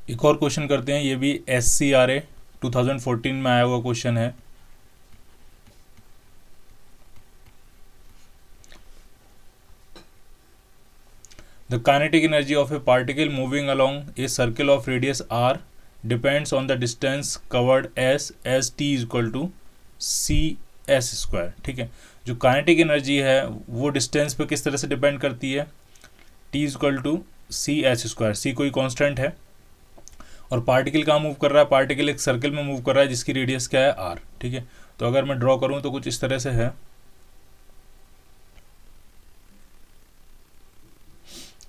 एक और क्वेश्चन करते हैं, ये भी SCRA 2014 में आया हुआ क्वेश्चन है। The kinetic energy of a particle moving along a circle of radius r depends on the distance covered s as t equal to C S square. ठीक है, जो काइनेटिक एनर्जी है वो डिस्टेंस पे किस तरह से डिपेंड करती है, t equal to C S square. C कोई कांस्टेंट है और पार्टिकल कहाँ मूव कर रहा है, पार्टिकल एक सर्कल में मूव कर रहा है जिसकी रेडियस क्या है r। ठीक है, तो अगर मैं ड्रॉ करूँ तो कुछ इस तरह से है,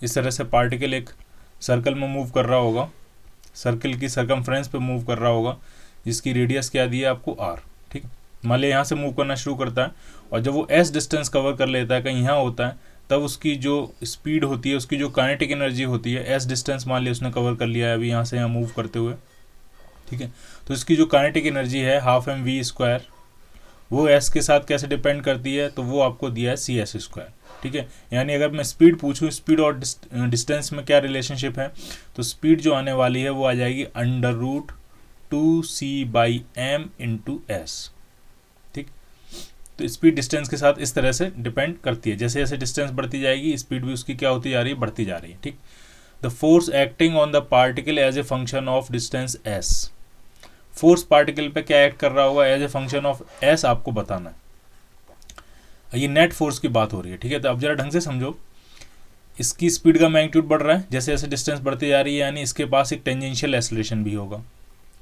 इस तरह से पार्टिकल एक सर्कल में मूव कर रहा होगा, सर्कल की सरकमफ्रेंस पे मूव कर रहा होगा जिसकी रेडियस क्या दी है आपको r। ठीक, मान लिया यहाँ से मूव करना शुरू करता है और जब वो s डिस्टेंस कवर कर लेता है, कहीं यहाँ होता है, तब उसकी जो स्पीड होती है, उसकी जो काइनेटिक एनर्जी होती है, s डिस्टेंस मान लिया उसने कवर कर लिया है अभी यहाँ से यहाँ मूव करते हुए। ठीक है, तो इसकी जो काइनेटिक एनर्जी है ½ mv², वो s के साथ कैसे डिपेंड करती है, तो वो आपको दिया है सी एस स्क्वायर। ठीक है, यानी अगर मैं स्पीड पूछूं, स्पीड और डिस्टेंस में क्या रिलेशनशिप है, तो स्पीड जो आने वाली है वो आ जाएगी √2c/m इंटू एस। ठीक, तो स्पीड डिस्टेंस के साथ इस तरह से डिपेंड करती है, जैसे जैसे डिस्टेंस बढ़ती जाएगी स्पीड भी उसकी क्या होती जा रही है, बढ़ती जा रही है। ठीक, the force acting on the particle as a function of distance s। Force particle पे क्या एक्ट कर रहा होगा as a function of s, आपको बताना है। ये नेट फोर्स की बात हो रही है। ठीक है, तो अब जरा ढंग से समझो, इसकी स्पीड का मैग्नीट्यूड बढ़ रहा है जैसे जैसे डिस्टेंस बढ़ती जा रही है, यानी इसके पास एक टेंजेंशियल एक्सेलरेशन भी होगा।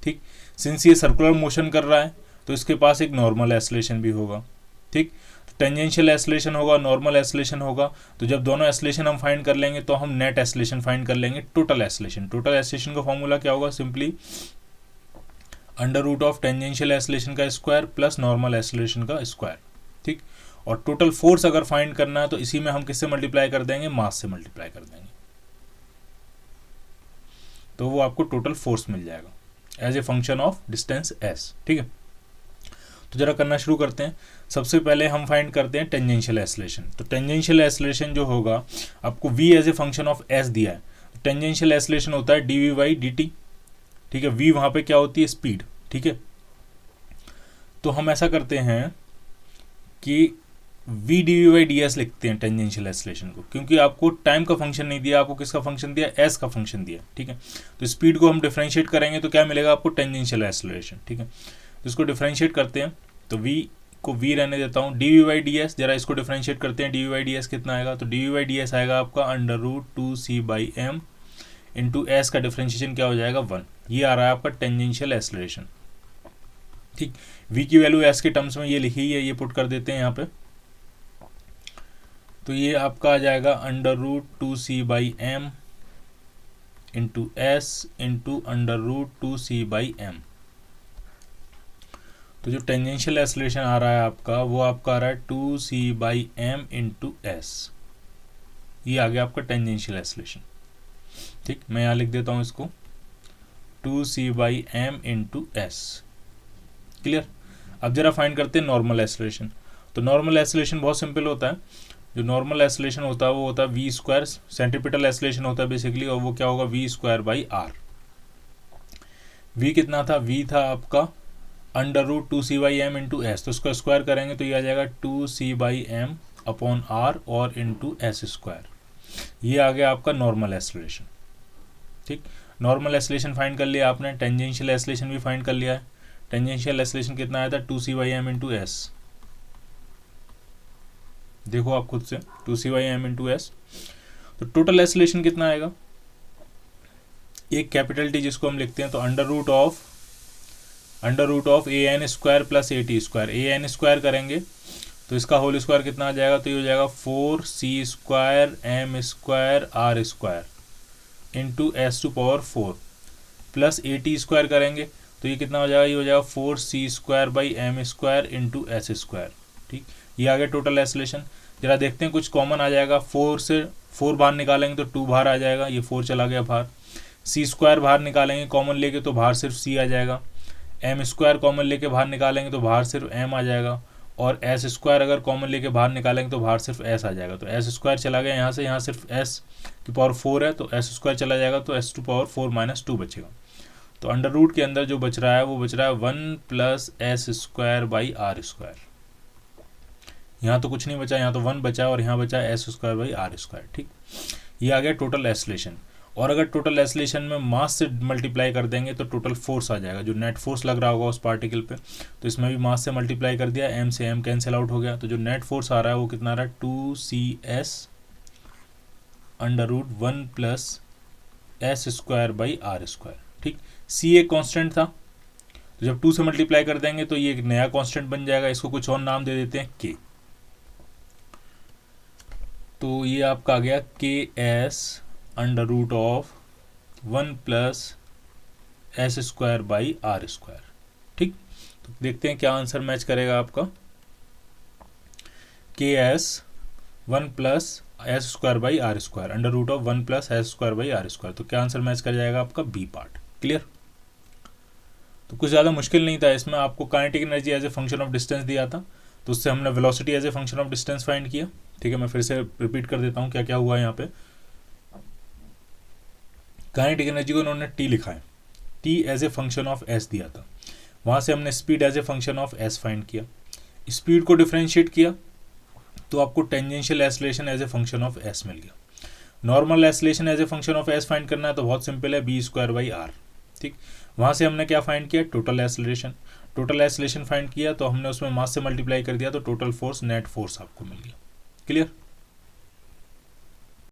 ठीक, सिंस ये सर्कुलर मोशन कर रहा है तो इसके पास एक नॉर्मल एक्सेलरेशन भी होगा। ठीक, तो टेंजेंशियल एक्सेलरेशन होगा, नॉर्मल एक्सेलरेशन होगा, तो जब दोनों एक्सेलरेशन हम फाइंड कर लेंगे तो हम नेट एक्सेलरेशन फाइंड कर लेंगे, टोटल एक्सेलरेशन। टोटल एक्सेलरेशन का फॉर्मूला क्या होगा, सिंपली √of टेंजेंशियल एक्सेलरेशन का स्क्वायर प्लस नॉर्मल एक्सेलरेशन का स्क्वायर। ठीक, और टोटल फोर्स अगर फाइंड करना है तो इसी में हम किससे मल्टीप्लाई कर देंगे, मास से मल्टीप्लाई कर देंगे, तो वो आपको टोटल फोर्स मिल जाएगा as a function of distance s। ठीक है, तो जरा करना शुरू करते हैं। सबसे पहले हम फाइंड करते हैं टेंजेंशियल एक्सेलरेशन। तो टेंजेंशियल एक्सेलरेशन जो होगा, आपको v as a function of s दिया है, तो टेंजेंशियल एक्सेलरेशन होता है dv/dt। ठीक है, v वहां पे क्या होती है, स्पीड। ठीक है, तो हम ऐसा करते हैं कि v dv/ds लिखते हैं टेंजेंशियल एक्सेलरेशन को, क्योंकि आपको टाइम का फंक्शन नहीं दिया, आपको किसका फंक्शन दिया, s का फंक्शन दिया। ठीक है, तो स्पीड को हम डिफरेंशिएट करेंगे तो क्या मिलेगा आपको, टेंजेंशियल एक्सेलरेशन। ठीक है, तो इसको डिफरेंशिएट करते हैं, तो v को v रहने देता हूँ, dv/ds जरा इसको डिफरेंशिएट करते हैं, dv/ds कितना आएगा, तो dv/ds आएगा आपका √2c/m इंटू एस का डिफरेंशिएशन क्या हो जाएगा, 1। ये आ रहा है आपका टेंजेंशियल एक्सेलरेशन। ठीक, v की वैल्यू s के टर्म्स में ये लिखी है, ये पुट कर देते हैं यहाँ पे, तो ये आपका आ जाएगा √2c/m into S into √2c/m। तो जो टेंजेंशियल एक्सेलरेशन आ रहा है आपका, वो आपका आ रहा है 2c/m इंटू एस। ये आ गया आपका टेंजेंशियल एक्सेलरेशन। ठीक, मैं यहाँ लिख देता हूँ इसको 2c/m इंटू एस। क्लियर, अब जरा फाइंड करते हैं नॉर्मल एक्सेलरेशन। तो नॉर्मल एक्सेलरेशन बहुत सिंपल होता है, जो नॉर्मल एक्सेलरेशन होता है वो होता है v², सेंट्रीपिटल एक्सेलरेशन होता है बेसिकली, और वो क्या होगा, v²/r। v कितना था, v था आपका √2c/m इंटू एस, तो उसका स्क्वायर करेंगे तो ये आ जाएगा 2c/m अपॉन r और इंटू एस स्क्वायर। ये आ गया आपका नॉर्मल एक्सेलरेशन। ठीक, नॉर्मल एक्सेलरेशन फाइंड कर लिया आपने, टेंजेंशियल एक्सेलरेशन भी फाइंड कर लिया है। टेंजेंशियल एक्सेलरेशन कितना आया था, 2c/m इंटू एस। देखो आप खुद से, 2c/m इंटू एस। तो टोटल एक्सेलरेशन कितना आएगा, एक कैपिटल टी जिसको हम लिखते हैं, तो √of an² plus at², an² करेंगे तो इसका होल स्क्वायर कितना आ जाएगा, तो ये हो जाएगा 4c²m² r² into s⁴ plus at² करेंगे तो ये कितना हो जाएगा, ये हो जाएगा 4c²/m² इंटू s²। ठीक, ये आ गया टोटल एक्सेलरेशन। जरा देखते हैं कुछ कॉमन आ जाएगा, 4 से 4 बाहर निकालेंगे तो 2 बाहर आ जाएगा, ये 4 चला गया बाहर। c² बाहर निकालेंगे कॉमन लेके तो बाहर सिर्फ c आ जाएगा। m² कॉमन लेके बाहर निकालेंगे तो बाहर सिर्फ m आ जाएगा, और एस स्क्वायर अगर कॉमन लेके बाहर निकालेंगे तो बाहर सिर्फ एस आ जाएगा, तो एस स्क्वायर चला गया यहाँ से, यहाँ सिर्फ एस की पावर 4 है तो एस स्क्वायर चला जाएगा तो एस टू पावर 4 माइनस 2 बचेगा। तो अंडर रूट के अंदर जो बच रहा है वो बच रहा है 1 plus s square by r square. यहाँ तो कुछ नहीं बचा, यहाँ तो 1 बचा और यहाँ बचा s square by r square. ठीक, ये आ गया टोटल एस्लेशन। और अगर टोटल एस्लेशन में मास से मल्टीप्लाई कर देंगे तो टोटल फोर्स आ जाएगा, जो नेट फोर्स लग रहा होगा उस पार्टिकल पे, तो इसमें भी मास से मल्टीप्लाई कर दिया, एम से एम कैंसिल आउट हो गया, तो जो नेट फोर्स आ रहा है वो कितना आ रहा है 2CS under root 1 plus s square by r square. ठीक, सी एक कॉन्स्टेंट था, तो जब 2 से मल्टीप्लाई कर देंगे तो ये एक नया कॉन्स्टेंट बन जाएगा, इसको कुछ और नाम दे देते हैं के। तो ये आपका आ गया KS under root of 1 plus s square by r square. ठीक, तो देखते हैं क्या आंसर मैच करेगा आपका। KS 1 plus s square by r square under root of 1 plus s square by r square, तो क्या आंसर मैच कर जाएगा आपका बी पार्ट। क्लियर? तो कुछ ज़्यादा मुश्किल नहीं था इसमें, आपको kinetic energy as a function of distance दिया था, तो उससे हमने velocity as a function of distance find किया। ठीक है, मैं फिर से रिपीट कर देता हूँ क्या क्या हुआ यहाँ पे। काइनेटिक एनर्जी को उन्होंने टी लिखा है, T as a function of S दिया था, वहाँ से हमने speed as a function of S find किया, स्पीड को डिफ्रेंशिएट किया तो आपको tangential acceleration as a function of S मिल गया। Normal acceleration as a function of S find करना है तो बहुत सिंपल है, बी स्क्वायर बाई आर। ठीक, वहाँ से हमने क्या फाइंड किया, टोटल एस्लेशन। टोटल एस्लेशन फाइंड किया तो हमने उसमें मास से मल्टीप्लाई कर दिया तो टोटल फोर्स नेट फोर्स आपको मिल गया। क्लियर?